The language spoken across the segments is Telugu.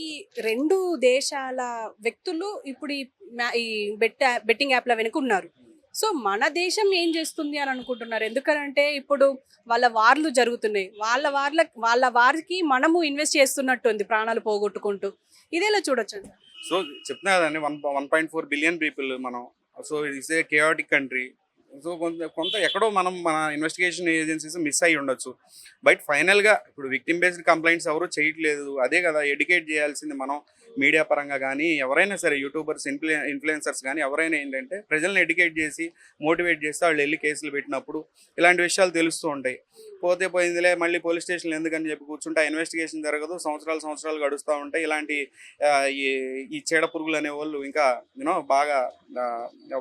ఈ 2 దేశాల వ్యక్తులు ఇప్పుడు ఈ బెట్టింగ్ యాప్‌ల వెనక ఉన్నారు. సో, మన దేశం ఏం చేస్తుంది అని అనుకుంటున్నారు? ఎందుకనంటే ఇప్పుడు వాళ్ళ వార్‌లు జరుగుతున్నాయి. వాళ్ళ వారికి మనము ఇన్వెస్ట్ చేస్తున్నట్టుంది ప్రాణాలు పోగొట్టుకుంటూ. ఇదెలా చూడొచ్చండి? సో చెప్తున్నా కదండి 1.4 బిలియన్ పీపుల్ మనం. So it's a chaotic country. So కొంత కొంత ఎక్కడో మనం మన ఇన్వెస్టిగేషన్ ఏజెన్సీస్ మిస్ అయ్యి ఉండొచ్చు. బట్ ఫైనల్గా ఇప్పుడు విక్టిమ్ బేస్డ్ కంప్లైంట్స్ ఎవరు చేయట్లేదు. అదే కదా ఎడ్యుకేట్ చేయాల్సింది మనం. మీడియా పరంగా కానీ ఎవరైనా సరే యూట్యూబర్స్ ఇన్ఫ్లుయెన్సర్స్ కానీ ఎవరైనా ఏంటంటే ప్రజల్ని ఎడ్యుకేట్ చేసి మోటివేట్ చేస్తే వాళ్ళు వెళ్ళి కేసులు పెట్టినప్పుడు ఇలాంటి విషయాలు తెలుస్తూ ఉంటాయి. పోతే పోయిందిలే మళ్ళీ పోలీస్ స్టేషన్లు ఎందుకని చెప్పి కూర్చుంటే ఆ ఇన్వెస్టిగేషన్ జరగదు. సంవత్సరాలు గడుస్తూ ఉంటాయి. ఇలాంటి ఈ ఈ చీడ పురుగులు అనేవాళ్ళు ఇంకా బాగా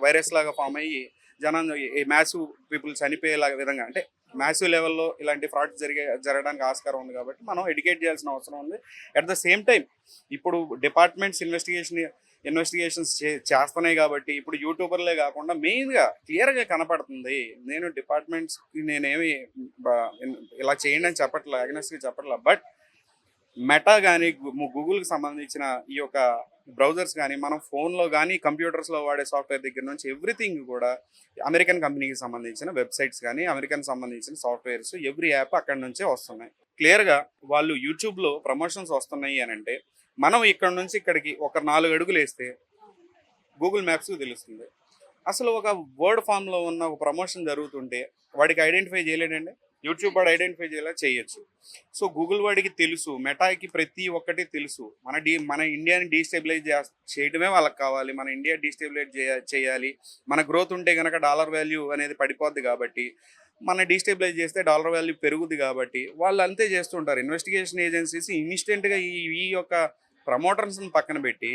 వైరస్ లాగా ఫామ్ అయ్యి జనం ఈ మ్యాసివ్ పీపుల్ చనిపోయేలా విధంగా అంటే మ్యాసివ్ లెవెల్లో ఇలాంటి ఫ్రాడ్స్ జరగడానికి ఆస్కారం ఉంది. కాబట్టి మనం ఎడ్యుకేట్ చేయాల్సిన అవసరం ఉంది. అట్ ద సేమ్ టైం ఇప్పుడు డిపార్ట్మెంట్స్ ఇన్వెస్టిగేషన్స్ చేస్తున్నాయి. కాబట్టి ఇప్పుడు యూట్యూబర్లే కాకుండా మెయిన్గా క్లియర్గా కనపడుతుంది. నేను డిపార్ట్మెంట్స్కి నేనేమి ఇలా చేయండి అని చెప్పట్లా, అగ్నెస్ట్గా చెప్పట్లా. బట్ మెటా కానీ గూగుల్కి సంబంధించిన ఈ యొక్క బ్రౌజర్స్ కానీ మనం ఫోన్లో కానీ కంప్యూటర్స్లో వాడే సాఫ్ట్వేర్ దగ్గర నుంచి ఎవ్రీథింగ్ కూడా అమెరికన్ కంపెనీకి సంబంధించిన వెబ్సైట్స్ కానీ అమెరికన్ సంబంధించిన సాఫ్ట్వేర్స్ ఎవ్రీ యాప్ అక్కడి నుంచే వస్తున్నాయి. క్లియర్గా వాళ్ళు యూట్యూబ్లో ప్రమోషన్స్ వస్తున్నాయి అని అంటే మనం ఇక్కడ నుంచి ఇక్కడికి ఒక 4 అడుగులు వేస్తే గూగుల్ మ్యాప్స్కి తెలుస్తుంది. అసలు ఒక వర్డ్ ఫామ్లో ఉన్న ఒక ప్రమోషన్ జరుగుతుంటే వాడికి ఐడెంటిఫై చేయలేడండి. యూట్యూబ్ వాడు ఐడెంటిఫై చేయాలా చేయొచ్చు. సో గూగుల్ వాడికి తెలుసు, మెటాకి ప్రతి ఒక్కటి తెలుసు. మన ఇండియాని డీస్టెబిలైజ్ చేయడమే వాళ్ళకి కావాలి. మన ఇండియా డీస్టెబిలైజ్ చేయాలి. మన గ్రోత్ ఉంటే కనుక డాలర్ వాల్యూ అనేది పడిపోద్ది. కాబట్టి మన డీస్టెబిలైజ్ చేస్తే డాలర్ వాల్యూ పెరుగుద్ది. కాబట్టి వాళ్ళు అంతే చేస్తుంటారు. ఇన్వెస్టిగేషన్ ఏజెన్సీస్ ఇన్స్టెంట్గా ఈ యొక్క ప్రమోటర్స్ని పక్కన పెట్టి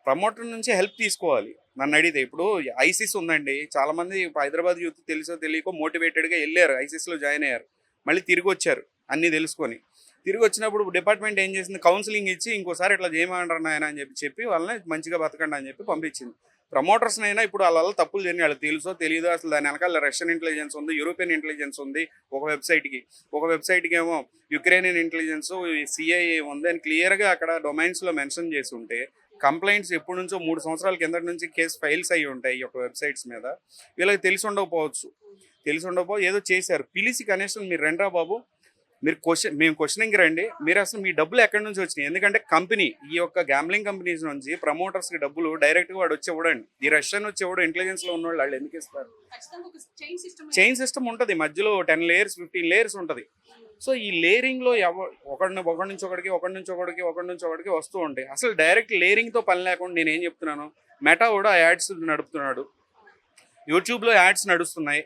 ప్రమోటర్ నుంచి హెల్ప్ తీసుకోవాలి. నన్ను అడిగితే ఇప్పుడు ఐసిస్ ఉందండి. చాలామంది హైదరాబాద్ యూత్ తెలుసో తెలియకో మోటివేటెడ్గా వెళ్ళారు, ఐసిస్లో జాయిన్ అయ్యారు, మళ్ళీ తిరిగి వచ్చారు అన్నీ తెలుసుకొని. తిరిగి వచ్చినప్పుడు డిపార్ట్మెంట్ ఏం చేసింది, కౌన్సిలింగ్ ఇచ్చి ఇంకోసారి ఇట్లా చేయమంటారు ఆయన అని చెప్పి వాళ్ళని మంచిగా బతకండి అని చెప్పి పంపించింది. ప్రమోటర్స్నైనా ఇప్పుడు వాళ్ళ తప్పులు జరిగినాయి, వాళ్ళకి తెలుసో తెలియదో. అసలు దాని వెనకాల రష్యన్ ఇంటెలిజెన్స్ ఉంది, యూరోపియన్ ఇంటెలిజెన్స్ ఉంది. ఒక వెబ్సైట్కి ఏమో యుక్రెయినియన్ ఇంటెలిజెన్స్, సిఐఏ ఉంది అని క్లియర్గా అక్కడ డొమైన్స్లో మెన్షన్ చేసి ఉంటే కంప్లైంట్స్ ఎప్పటి నుంచో 3 సంవత్సరాల కిందటి నుంచి కేసు ఫైల్స్ అయ్యి ఉంటాయి ఈ యొక్క వెబ్సైట్స్ మీద. వీళ్ళకి తెలిసి ఉండకపోవచ్చు, ఏదో చేశారు. పిలిచి కనీసం మీరు రండ్రా బాబు, మేము క్వశ్చనింగ్కి రండి, మీరు అసలు మీ డబ్బులు ఎక్కడి నుంచి వచ్చినాయి. ఎందుకంటే కంపెనీ ఈ యొక్క గ్యాంబ్లింగ్ కంపెనీస్ నుంచి ప్రమోటర్స్కి డబ్బులు డైరెక్ట్గా వాడు వచ్చి ఇవ్వడండి. ఈ రష్యన్ వచ్చి ఇవ్వడం ఇంటెలిజెన్స్లో ఉన్న వాళ్ళు ఎందుకు ఇస్తారు? చైన్ సిస్టమ్ ఉంటుంది మధ్యలో, 10 లేయర్స్ 15 లేయర్స్ ఉంటుంది. సో ఈ లేయరింగ్లో ఒకటి నుంచి ఒకటికి వస్తూ ఉంటాయి. అసలు డైరెక్ట్ లేయరింగ్తో పని లేకుండా నేను ఏం చెప్తున్నాను, మెటా కూడా యాడ్స్ నడుపుతున్నాడు, యూట్యూబ్లో యాడ్స్ నడుస్తున్నాయి.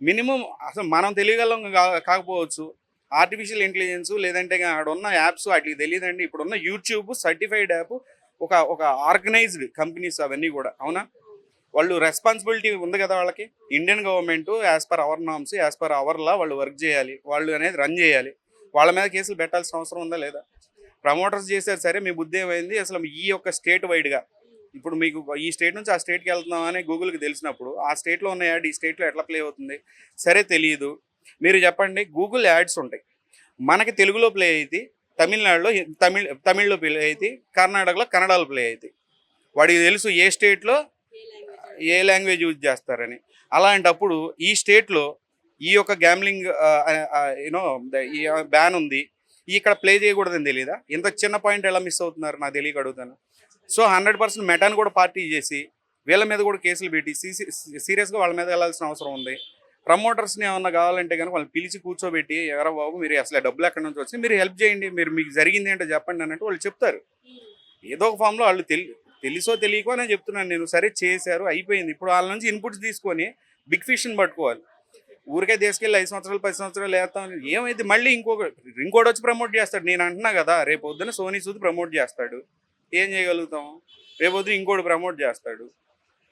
మినిమం అసలు మనం తెలియగలం కాకపోవచ్చు, ఆర్టిఫిషియల్ ఇంటెలిజెన్స్ లేదంటే ఆడున్న యాప్స్ వాటికి తెలియదండి. ఇప్పుడున్న యూట్యూబ్ సర్టిఫైడ్ యాప్ ఒక ఆర్గనైజ్డ్ కంపెనీస్ అవన్నీ కూడా. అవునా? వాళ్ళు రెస్పాన్సిబిలిటీ ఉంది కదా వాళ్ళకి. Indian government as per our norms, as per our law వాళ్ళు వర్క్ చేయాలి, వాళ్ళు అనేది రన్ చేయాలి. వాళ్ళ మీద కేసులు పెట్టాల్సిన అవసరం ఉందా లేదా? ప్రమోటర్స్ చేశారు సరే, మీ బుద్ధి ఏమైంది? అసలు ఈ యొక్క స్టేట్ వైడ్గా ఇప్పుడు మీకు ఈ స్టేట్ నుంచి ఆ స్టేట్కి వెళ్తున్నాం అని గూగుల్కి తెలిసినప్పుడు ఆ స్టేట్లో ఉన్న యాడ్ ఈ స్టేట్లో ఎట్లా ప్లే అవుతుంది? సరే తెలియదు, మీరు చెప్పండి. గూగుల్ యాడ్స్ ఉంటాయి, మనకి తెలుగులో ప్లే అవుతాయి, తమిళనాడులో తమిళ్లో ప్లే అవుతాయి, కర్ణాటకలో కన్నడలో ప్లే అవుతాయి. వాడికి తెలుసు ఏ స్టేట్లో ఏ లాంగ్వేజ్ యూజ్ చేస్తారని. అలాంటప్పుడు ఈ స్టేట్లో ఈ యొక్క గ్యాంబ్లింగ్ ఈ బ్యాన్ ఉంది, ఇక్కడ ప్లే చేయకూడదని తెలియదా? ఇంత చిన్న పాయింట్ ఎలా మిస్ అవుతున్నారు నాకు తెలియక అడుగుతాను. సో 100% మెటాను కూడా పార్టీ చేసి వీళ్ళ మీద కూడా కేసులు పెట్టి సీరియస్గా వాళ్ళ మీద వెళ్ళాల్సిన అవసరం ఉంది. ప్రమోటర్స్ని ఏమన్నా కావాలంటే కనుక వాళ్ళని పిలిచి కూర్చోబెట్టి, ఎవరో బాబు మీరు అసలు డబ్బులు ఎక్కడి నుంచి వచ్చి మీరు హెల్ప్ చేయండి, మీకు జరిగింది ఏంటో చెప్పండి అన్నట్టు వాళ్ళు చెప్తారు. ఏదో ఒక ఫామ్లో వాళ్ళు తెలుసో తెలియకో అని చెప్తున్నాను నేను. సరే చేశారు, అయిపోయింది. ఇప్పుడు వాళ్ళ నుంచి ఇన్పుట్స్ తీసుకొని బిగ్ ఫిష్ని పట్టుకోవాలి. ఊరికే తీసుకెళ్ళి 5 సంవత్సరాలు 10 సంవత్సరాలు వేస్తాం. ఏమైంది? మళ్ళీ ఇంకోటి వచ్చి ప్రమోట్ చేస్తాడు. నేను అంటున్నా కదా, రేపు పొద్దున సోనీ సూద్ ప్రమోట్ చేస్తాడు, ఏం చేయగలుగుతాం? రేపు పొద్దున ఇంకోటి ప్రమోట్ చేస్తాడు,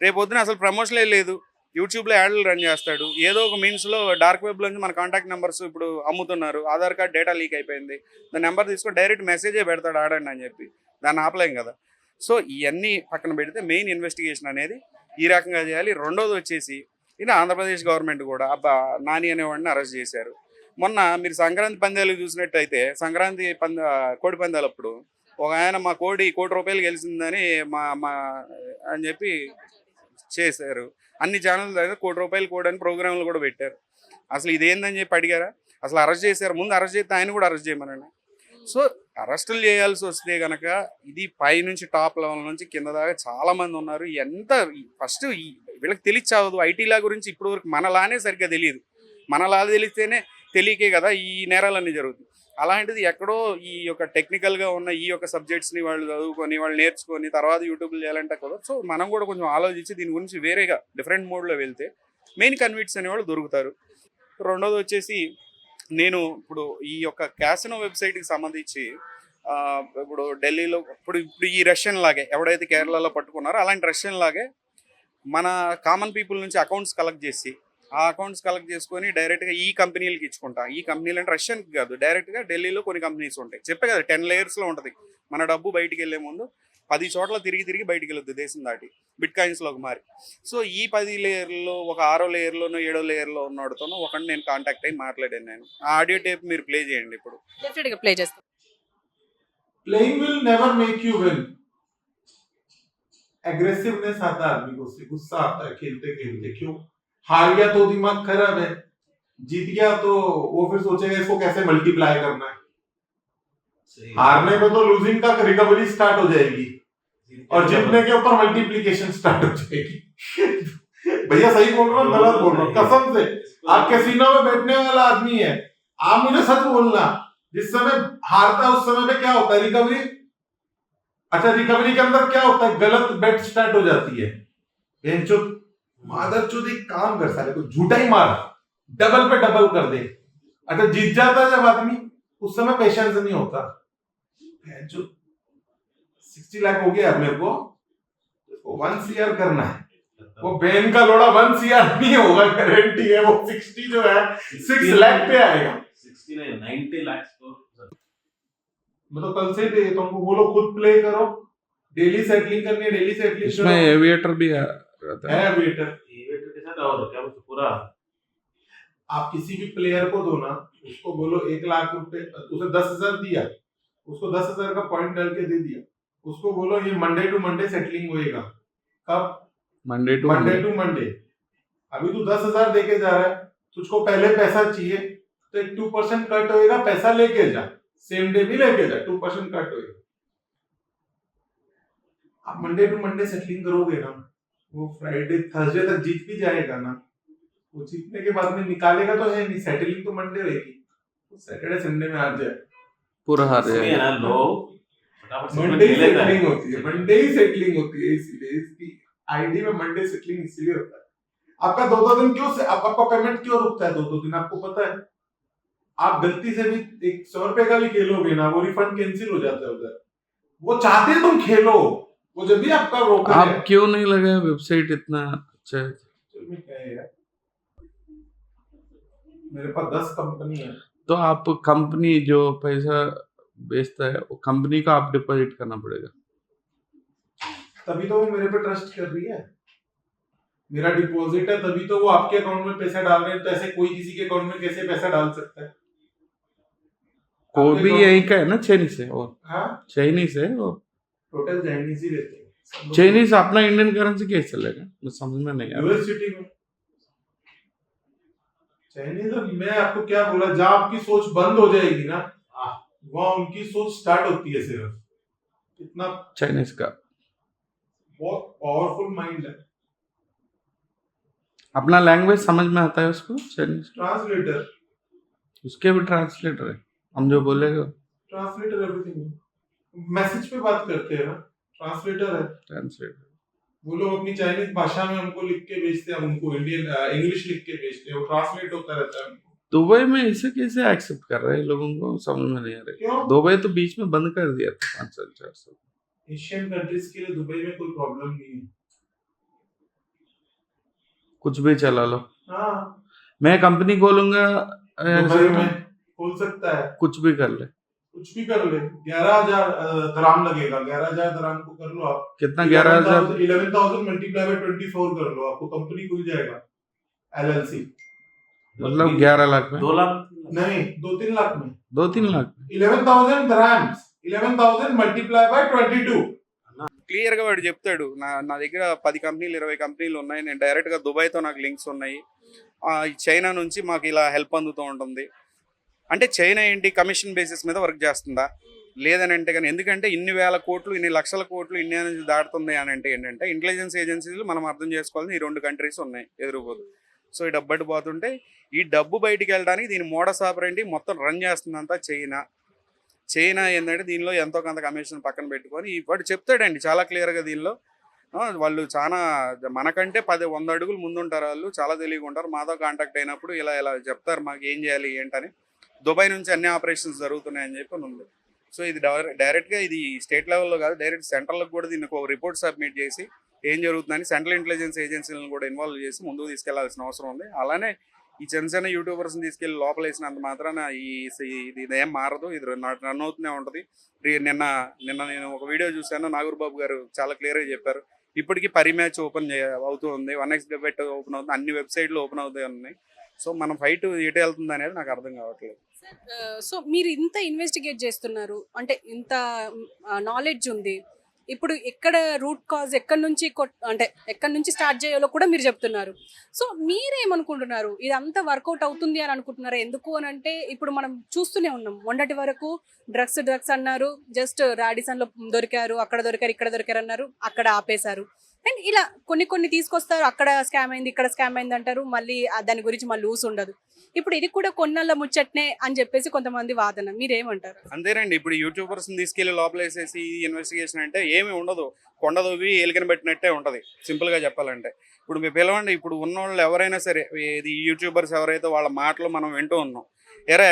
రేపు పొద్దున అసలు ప్రమోషనే లేదు, యూట్యూబ్లో యాడ్లు రన్ చేస్తాడు. ఏదో ఒక మీన్స్లో డార్క్ వెబ్లో నుంచి మన కాంటాక్ట్ నెంబర్స్ ఇప్పుడు అమ్ముతున్నారు, ఆధార్ కార్డ్ డేటా లీక్ అయిపోయింది, దాని నెంబర్ తీసుకొని డైరెక్ట్ మెసేజే పెడతాడు ఆడండి అని చెప్పి. దాన్ని ఆపలేం కదా. సో ఇవన్నీ పక్కన పెడితే మెయిన్ ఇన్వెస్టిగేషన్ అనేది ఈ రకంగా చేయాలి. రెండోది వచ్చేసి ఇది ఆంధ్రప్రదేశ్ గవర్నమెంట్ కూడా నాని అనేవాడిని అరెస్ట్ చేశారు. మొన్న మీరు సంక్రాంతి పందాలు చూసినట్టయితే సంక్రాంతి కోడి పందాలప్పుడు ఒక ఆయన మా కోడి ₹1,00,00,000 గెలిచిందని మా మా అని చెప్పి చేశారు. అన్ని ఛానల్ దగ్గర ₹1,00,00,000 కోడి అని ప్రోగ్రాంలు కూడా పెట్టారు. అసలు ఇదేందని చెప్పి అడిగారా? అసలు అరెస్ట్ చేశారు. ముందు అరెస్ట్ చేస్తే ఆయన కూడా అరెస్ట్ చేయమనండి. సో అరెస్టులు చేయాల్సి వస్తే గనక ఇది పైనుంచి టాప్ లెవెల్ నుంచి కింద దాకా చాలా మంది ఉన్నారు. ఎంత ఫస్ట్ వీళ్ళకి తెలియచావదు. ఐటీలా గురించి ఇప్పుడు వరకు మనలానే సరిగ్గా తెలియదు. మనలా తెలిస్తేనే తెలియకే కదా ఈ నేరాలన్నీ జరుగుతాయి. అలాంటిది ఎక్కడో ఈ యొక్క టెక్నికల్గా ఉన్న ఈ యొక్క సబ్జెక్ట్స్ని వాళ్ళు చదువుకొని వాళ్ళు నేర్చుకొని తర్వాత యూట్యూబ్లో చేయాలంటే కదా. సో మనం కూడా కొంచెం ఆలోచించి దీని గురించి వేరేగా డిఫరెంట్ మోడ్లో వెళ్తే మెయిన్ కన్విట్స్ అనేవాళ్ళు దొరుకుతారు. రెండోది వచ్చేసి నేను ఇప్పుడు ఈ యొక్క క్యాసినో వెబ్సైట్కి సంబంధించి ఇప్పుడు ఢిల్లీలో ఇప్పుడు ఈ రష్యన్ లాగే ఎవడైతే కేరళలో పట్టుకున్నారో అలాంటి రష్యన్ లాగే మన కామన్ పీపుల్ నుంచి అకౌంట్స్ కలెక్ట్ చేసి ఆ అకౌంట్స్ కలెక్ట్ చేసుకొని డైరెక్ట్గా ఈ కంపెనీలకి ఇచ్చుకుంటా. ఈ కంపెనీలు అంటే రష్యన్కి కాదు, డైరెక్ట్గా ఢిల్లీలో కొన్ని కంపెనీస్ ఉంటాయి. చెప్పే కదా 10 లేయర్స్లో ఉంటుంది. మన డబ్బు బయటికి వెళ్ళే ముందు 10 చోట్ల తిరిగి బయటికి వెళ్ళొద్దు దేశం దాటి బిట్ కాయిన్స్లోకి మారి. సో ఈ 10 లేయర్లో ఒక 6వ లేయర్లోనో 7వ లేయర్లో ఉన్నవాడితోనో ఒకటి నేను కాంటాక్ట్ అయ్యి మాట్లాడాను. నేను ఆ ఆడియో టేప్ మీరు ప్లే చేయండి. ఇప్పుడు డెఫినెట్గా ప్లే చేస్తాం. Playing will never make you win. Aggressiveness आता है आदमी को, उससे गुस्सा आता है खेलते खेलते. क्यों? हार गया तो दिमाग खराब है, जीत गया तो वो फिर सोचेगा इसको कैसे मल्टीप्लाई करना है. हारने में तो लूजिंग का रिकवरी स्टार्ट हो जाएगी और जीतने के ऊपर मल्टीप्लिकेशन स्टार्ट हो जाएगी. भैया सही बोल रहा हूँ गलत बोल रहा हूँ? कसम से आप कैसीनो में बैठने वाला आदमी है, आप मुझे सच बोलना. जिस समय हारता है उस समय पे क्या होता है? रिकवरी. अच्छा, रिकवरी के अंदर क्या होता है? गलत बेट स्टार्ट हो जाती है. बेंचो मादरचोद एक काम कर साले को झूठा ही मार, डबल पे डबल कर दे. अच्छा, जीत जाता है जब आदमी, उस समय पेशेंस नहीं होता. बेंचो 60 लाख हो गया मेरे को 1 CR करना है. वो बहन का लोड़ा 1 CR नहीं होगा, गारंटी है. वो 60 जो है 6 लाख पे आएगा. 90 लाख तो मैं तो कल से ही देता हूँ. वो लोग खुद प्ले करो. डेली सेटलिंग करनी है, डेली सेटलिंग इसमें एविएटर भी रहता है. है वेटर. इवेंट के साथ और क्या बोलते पूरा आप किसी भी प्लेयर को दो ना, उसको बोलो 1 लाख रुपए, उसे 10,000 दिया, उसको 10,000 का पॉइंट डाल के दे दिया, उसको बोलो ये मंडे टू मंडे सेटलिंग होएगा. कब? Monday to Monday. अभी तू 10,000 देके जा रहा है, तुझको पहले पैसा चाहिए तो एक 2% कट होएगा. पैसा लेके जा, सेम डे भी लेके जा, 2% कट होएगा. आप मंडे टू मंडे सेटलिंग करोगे ना, वो फ्राइडे थर्सडे तक जीत भी जाएगा ना. वो जीतने के बाद में निकालेगा तो है नहीं, सेटलिंग तो मंडे होगी, सैटरडे संडे में आ जाए. पूरा हार इसमें जाएगा. ना लो फटाफट से मंडे ही खेलेगा है. सेटलिंग होती है, मंडे ही सेटलिंग होती है. इसीलिए इसकी आईडी में मंडे सेटलिंग इसलिए होता है. आपका 2-2 दिन क्यों से आपका पेमेंट क्यों रुकता है 2-2 दिन? आपको पता है? आप गलती से भी 100 रुपए का भी खेलोगे ना, वो रिफंड कैंसिल हो जाता है उधर. वो चाहते हैं तुम खेलो, वो जब भी आपका रोक आप क्यों नहीं लगाए वेबसाइट इतना अच्छा है? मेरे पास 10 कंपनी है. तो आप कंपनी जो पैसा बेचता है वो कंपनी को आप डिपॉजिट करना पड़ेगा. तभी तो वो मेरे पे ट्रस्ट कर रही है. मेरा डिपॉजिट है तभी तो वो आपके अकाउंट में पैसा डाल रहे हैं. तो ऐसे कोई किसी के अकाउंट में कैसे पैसा डाल सकता है? वो आपके भी account- यही का है ना, चाइनीज है. और हाँ, चाइनीज है वो. टोटल चाइनीज ही रहते हैं. चाइनीज अपना इंडियन करेंसी कैसे चलेगा? मुझे समझ में नहीं आ रहा. यूनिवर्सिटी में चाइनीज. मैं आपको क्या बोला, जहाँ आपकी सोच बंद हो जाएगी ना, वहाँ उनकी सोच स्टार्ट होती है. सिर्फ इतना चाइनीज का बहुत पावरफुल माइंड है. अपना लैंग्वेज समझ में आता है उसको. चाइनीज ट्रांसलेटर उसके भी ट्रांसलेटर है. हम जो बोलेगा एवरीथिंग. मैसेज पे बात करते हैं ना, ट्रांसलेटर है. ट्रांसलेटर. वो लोग अपनी चाइनीज भाषा में हमको लिख के भेजते हैं, हम उनको इंडियन इंग्लिश लिख के भेजते हैं. वो ट्रांसलेट होता रहता है हमको. दुबई में इसे कैसे एक्सेप्ट कर रहे हैं लोगों को समझ में नहीं आ रहा. क्यों? दुबई तो बीच में बंद कर दिया था 5 साल 4 साल. एशियन कंट्रीज के लिए दुबई में कोई प्रॉब्लम नहीं है. कुछ भी चला लो. हाँ, मैं कंपनी खोलूंगा दुबई में खोल सकता है, कुछ भी कर ले. कुछ भी कर ले. 11,000 दराम लगेगा. 11,000 दराम को कर लो आप. कितना? 11,000. 11,000 मल्टीप्लाई बाय 24 कर लो, आपको कंपनी खुल जाएगा. LLC. मतलब 11 लाख में? 2 लाख नहीं, 2-3 लाख में. 2-3 लाख में? 11,000 dirhams. 11,000 multiply by 22. క్లియర్ గా వాడు చెప్తాడు, నా దగ్గర 10 కంపెనీలు 20 కంపెనీలు ఉన్నాయి, నేను డైరెక్ట్ గా దుబాయ్తో నాకు లింక్స్ ఉన్నాయి, చైనా నుంచి మాకు ఇలా హెల్ప్ అందుతూ ఉంటుంది. అంటే చైనా ఏంటి కమిషన్ బేసిస్ మీద వర్క్ చేస్తుందా? లేదని అంటే కానీ, ఎందుకంటే ఇన్ని వేల కోట్లు ఇన్ని లక్షల కోట్లు ఇండియా నుంచి దాటుతుంది అని అంటే ఏంటంటే ఇంటెలిజెన్స్ ఏజెన్సీలు మనం అర్థం చేసుకోవాల్సిన ఈ 2 కంట్రీస్ ఉన్నాయి ఎదురుపోదు. సో ఈ డబ్బు పోతుంటే ఈ డబ్బు బయటికి వెళ్ళడానికి దీని మోడస్ ఆపరేంటి మొత్తం రన్ చేస్తుందంతా చైనా ఏంటంటే దీనిలో ఎంతో కొంత కమిషన్ పక్కన పెట్టుకొని వాడు చెప్తాడండి చాలా క్లియర్గా దీనిలో. వాళ్ళు చాలా మనకంటే 100 అడుగులు ముందుంటారు, వాళ్ళు చాలా తెలివిగా ఉంటారు. మాతో కాంటాక్ట్ అయినప్పుడు ఇలా చెప్తారు మాకు ఏం చేయాలి ఏంటని. దుబాయ్ నుంచి అన్ని ఆపరేషన్స్ జరుగుతున్నాయని చెప్పి ఉంది. సో ఇది డైరెక్ట్గా ఇది స్టేట్ లెవెల్లో కాదు, డైరెక్ట్ సెంట్రల్కి కూడా దీనికి ఒక రిపోర్ట్ సబ్మిట్ చేసి ఏం జరుగుతుందని సెంట్రల్ ఇంటెలిజెన్స్ ఏజెన్సీలను కూడా ఇన్వాల్వ్ చేసి ముందుకు తీసుకెళ్లాల్సిన అవసరం ఉంది. అలానే ఈ చిన్న యూట్యూబర్స్ని తీసుకెళ్ళి లోపల వేసినంత మాత్రాన ఇది ఏం మారదు, ఇది రన్ అవుతూనే ఉంటుంది. నిన్న నేను ఒక వీడియో చూశాను, నాగూర్బాబు గారు చాలా క్లియర్గా చెప్పారు. ఇప్పటికీ పరి మ్యాచ్ ఓపెన్ అవుతూ ఉంది, 1x బెట్ ఓపెన్ అవుతుంది, అన్ని వెబ్సైట్లు ఓపెన్ అవుతూ ఉన్నాయి. సో మనం ఫైట్ ఎటు వెళ్తుంది అనేది నాకు అర్థం కావట్లేదు. సో మీరు ఇంత ఇన్వెస్టిగేట్ చేస్తున్నారు అంటే ఇంత నాలెడ్జ్ ఉంది, ఇప్పుడు ఎక్కడ రూట్ కాజ్ ఎక్కడి నుంచి స్టార్ట్ చేయాలో కూడా మీరు చెప్తున్నారు. సో మీరేమనుకుంటున్నారు, ఇదంతా వర్కౌట్ అవుతుంది అని అనుకుంటున్నారా? ఎందుకు అని అంటే ఇప్పుడు మనం చూస్తూనే ఉన్నాం, మొన్నటి వరకు డ్రగ్స్ అన్నారు, జస్ట్ రాడిసన్లో దొరికారు, అక్కడ దొరికారు, ఇక్కడ దొరికారు అన్నారు, అక్కడ ఆపేశారు. అండ్ ఇలా కొన్ని తీసుకొస్తారు, అక్కడ స్కామ్ అయింది, ఇక్కడ స్కామ్ అయింది అంటారు, మళ్ళీ దాని గురించి మళ్ళీ ఊసు ఉండదు. ఇప్పుడు ఇది కూడా కొన్నాళ్ళ ముచ్చట్నే అని చెప్పేసి కొంతమంది వాదన, మీరేమంటారు? అంతేనండి, ఇప్పుడు యూట్యూబర్స్ని తీసుకెళ్లి లోపల వేసేసి ఇన్వెస్టిగేషన్ అంటే ఏమి ఉండదు, కొండదోవి ఏలికని పెట్టినట్టే ఉంటుంది సింపుల్గా చెప్పాలంటే. ఇప్పుడు మీ పిలవండి, ఇప్పుడు ఉన్నోళ్ళు ఎవరైనా సరే, ఇది యూట్యూబర్స్ ఎవరైతే వాళ్ళ మాటలు మనం వింటూ ఉన్నాం,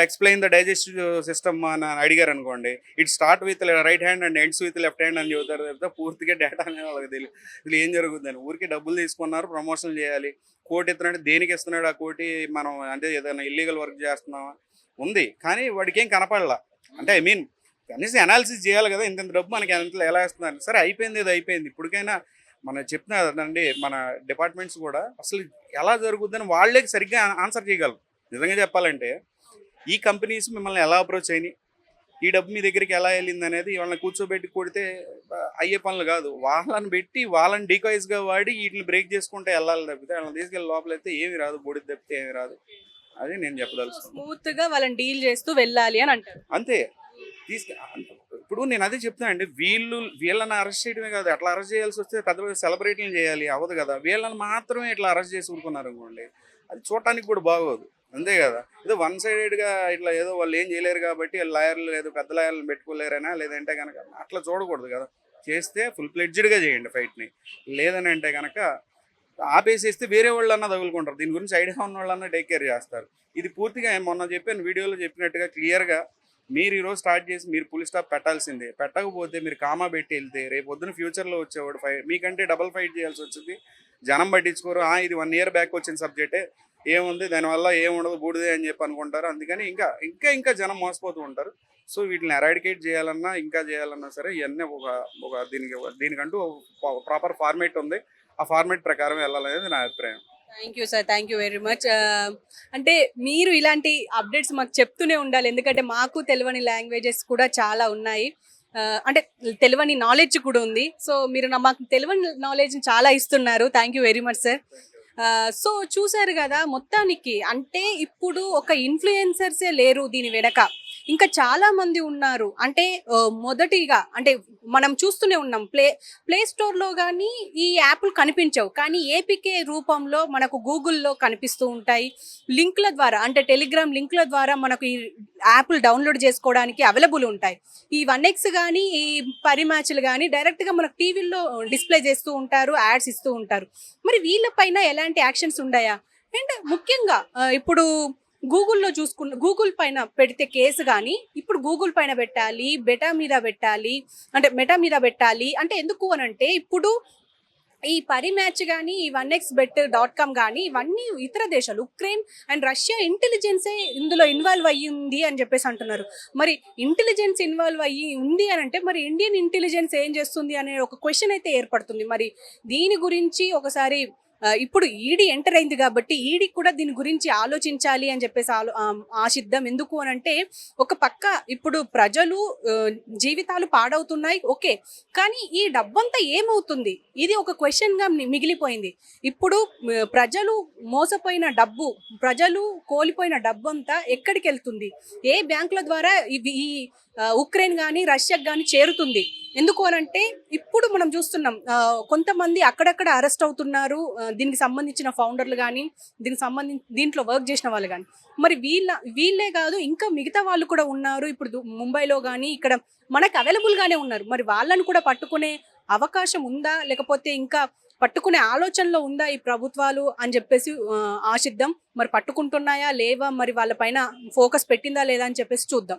ఎక్స్ప్లెయిన్ ద డైజెస్టివ్ సిస్టమ్ అని అడిగారు అనుకోండి, it start with right hand and ends with left hand అని చెబుతారు తప్పితే పూర్తిగా డేటా అనేది వాళ్ళకి తెలియదు. ఇది ఏం జరుగుతుందని ఊరికి డబ్బులు తీసుకున్నారు, ప్రమోషన్లు చేయాలి, కోటి ఇస్తున్నాడు, దేనికి ఇస్తున్నాడు ఆ కోటి, మనం అంటే ఏదైనా ఇల్లీగల్ వర్క్ చేస్తున్నామా ఉంది, కానీ వాడికి ఏం కనపడలా. అంటే కనీసం అనాలిసిస్ చేయాలి కదా, ఇంత డబ్బు మనకి ఎంత ఎలా ఇస్తున్నారు. సరే అయిపోయింది, ఇది అయిపోయింది, ఇప్పటికైనా మనం చెప్తున్నారండి మన డిపార్ట్మెంట్స్ కూడా అసలు ఎలా జరుగుతుందని వాళ్ళే సరిగ్గా ఆన్సర్ చేయగలరు. నిజంగా చెప్పాలంటే ఈ కంపెనీస్ మిమ్మల్ని ఎలా అప్రోచ్ అయినాయి, ఈ డబ్బు మీ దగ్గరికి ఎలా వెళ్ళింది అనేది వాళ్ళని కూర్చోబెట్టి కొడితే అయ్యే పనులు కాదు. వాళ్ళని డీకాయిస్గా వాడి వీటిని బ్రేక్ చేసుకుంటే వెళ్ళాలి తప్పితే వాళ్ళని తీసుకెళ్ళి లోపలైతే ఏమి రాదు, బొడి తప్పితే ఏమి రాదు. అది నేను చెప్పదలుచుకున్నాను. స్మూత్ గా వాళ్ళని డీల్ చేస్తూ వెళ్ళాలి అని అంటారు. అంతే. ఇప్పుడు నేను అదే చెప్తాను అండి, వీళ్ళని అరెస్ట్ చేయడమే కాదు, అట్లా అరెస్ట్ చేయాల్సి వస్తే పెద్ద పెద్ద సెలబ్రిటీలు చేయాలి, అవ్వదు కదా. వీళ్ళని మాత్రమే ఇట్లా అరెస్ట్ చేసి ఊరుకున్నారు అనుకోండి, అది చూడటానికి కూడా బాగోదు. అంతే కదా, ఏదో 1 సైడెడ్గా ఇట్లా ఏదో వాళ్ళు ఏం చేయలేరు కాబట్టి లాయర్లు లేదు పెద్ద లాయర్లు పెట్టుకోలేరైనా, లేదంటే కనుక అట్లా చూడకూడదు కదా. చేస్తే ఫుల్ ఫ్లెడ్జ్డ్గా చేయండి ఫైట్ని. లేదని అంటే కనుక ఆపేసేస్తే వేరే వాళ్ళన్నా తగులుకుంటారు, దీని గురించి ఐడియా ఉన్న వాళ్ళన్నా టేక్ కేర్ చేస్తారు. ఇది పూర్తిగా మొన్న చెప్పాను వీడియోలో చెప్పినట్టుగా క్లియర్గా మీరు ఈరోజు స్టార్ట్ చేసి మీరు ఫుల్ స్టాప్ పెట్టాల్సిందే. పెట్టకపోతే మీరు కామా పెట్టి వెళ్తే రేపు పొద్దున ఫ్యూచర్లో వచ్చేవాడు మీకంటే డబల్ ఫైట్ చేయాల్సి వచ్చింది. జనం పట్టించుకోరు, ఇది 1 year బ్యాక్ వచ్చిన సబ్జెక్టే, ఏముంది దానివల్ల ఏముండదు బూడిదే అని చెప్పి అనుకుంటారు. అందుకని ఇంకా జనం మోసపోతూ ఉంటారు. సో వీటిని ఎరాడికేట్ చేయాలన్నా చేయాలన్నా సరే ఇవన్నీ ఒక దీనికంటూ ప్రాపర్ ఫార్మేట్ ఉంది, ఆ ఫార్మేట్ ప్రకారం వెళ్ళాలనేది నా అభిప్రాయం. Thank you sir, thank you very much. అంటే మీరు ఇలాంటి అప్డేట్స్ మాకు చెప్తూనే ఉండాలి, ఎందుకంటే మాకు తెలియని లాంగ్వేజెస్ కూడా చాలా ఉన్నాయి, అంటే తెలియని నాలెడ్జ్ కూడా ఉంది. సో మీరు మాకు తెలియని నాలెడ్జ్ని చాలా ఇస్తున్నారు. Thank you very much sir. So చూసారు కదా, మొత్తానికి అంటే ఇప్పుడు ఒక ఇన్ఫ్లుయెన్సర్సే లేరు దీని వెనక, ఇంకా చాలా మంది ఉన్నారు. అంటే మొదటిగా అంటే మనం చూస్తూనే ఉన్నాం, ప్లే స్టోర్లో కానీ ఈ యాప్లు కనిపించవు, కానీ ఏపీకే రూపంలో మనకు గూగుల్లో కనిపిస్తూ ఉంటాయి. లింకుల ద్వారా అంటే టెలిగ్రామ్ లింకుల ద్వారా మనకు ఈ యాప్లు డౌన్లోడ్ చేసుకోవడానికి అవైలబుల్ ఉంటాయి. ఈ 1x కానీ ఈ పరి మ్యాచ్లు కానీ డైరెక్ట్గా మనకు టీవీల్లో డిస్ప్లే చేస్తూ ఉంటారు, యాడ్స్ ఇస్తూ ఉంటారు. మరి వీళ్ళపైన ఎలాంటి యాక్షన్స్ ఉన్నాయా? అండ్ ముఖ్యంగా ఇప్పుడు గూగుల్ పైన పెడితే కేసు కానీ ఇప్పుడు గూగుల్ పైన పెట్టాలి, మెటా మీద పెట్టాలి అంటే ఎందుకు అని అంటే ఇప్పుడు ఈ పరి మ్యాచ్ కానీ ఈ 1xbet.com కానీ ఇవన్నీ ఇతర దేశాలు ఉక్రెయిన్ అండ్ రష్యా ఇంటెలిజెన్సే ఇందులో ఇన్వాల్వ్ అయ్యింది అని చెప్పేసి అంటున్నారు. మరి ఇంటెలిజెన్స్ ఇన్వాల్వ్ అయ్యి ఉంది అని అంటే మరి ఇండియన్ ఇంటెలిజెన్స్ ఏం చేస్తుంది అనే ఒక క్వశ్చన్ అయితే ఏర్పడుతుంది. మరి దీని గురించి ఒకసారి ఇప్పుడు ఈడీ ఎంటర్ అయింది కాబట్టి ఈడీ కూడా దీని గురించి ఆలోచించాలి అని చెప్పేసి ఆశిద్దాం. ఎందుకు అని అంటే ఒక పక్క ఇప్పుడు ప్రజలు జీవితాలు పాడవుతున్నాయి, ఓకే, కానీ ఈ డబ్బంతా ఏమవుతుంది, ఇది ఒక క్వశ్చన్ గా మిగిలిపోయింది. ఇప్పుడు ప్రజలు మోసపోయిన డబ్బు, ప్రజలు కోల్పోయిన డబ్బంతా ఎక్కడికి వెళ్తుంది, ఏ బ్యాంకుల ద్వారా ఈ ఉక్రెయిన్ కానీ రష్యాకి కానీ చేరుతుంది? ఎందుకు అనంటే ఇప్పుడు మనం చూస్తున్నాం కొంతమంది అక్కడక్కడ అరెస్ట్ అవుతున్నారు, దీనికి సంబంధించిన ఫౌండర్లు కానీ దీంట్లో వర్క్ చేసిన వాళ్ళు కానీ. మరి వీళ్ళే కాదు, ఇంకా మిగతా వాళ్ళు కూడా ఉన్నారు. ఇప్పుడు ముంబైలో కానీ ఇక్కడ మనకు అవైలబుల్గానే ఉన్నారు. మరి వాళ్ళను కూడా పట్టుకునే అవకాశం ఉందా, లేకపోతే ఇంకా పట్టుకునే ఆలోచనలో ఉందా ఈ ప్రభుత్వాలు అని చెప్పేసి ఆశిద్దాం. మరి పట్టుకుంటున్నాయా లేవా, మరి వాళ్ళపైన ఫోకస్ పెట్టిందా లేదా అని చెప్పేసి చూద్దాం.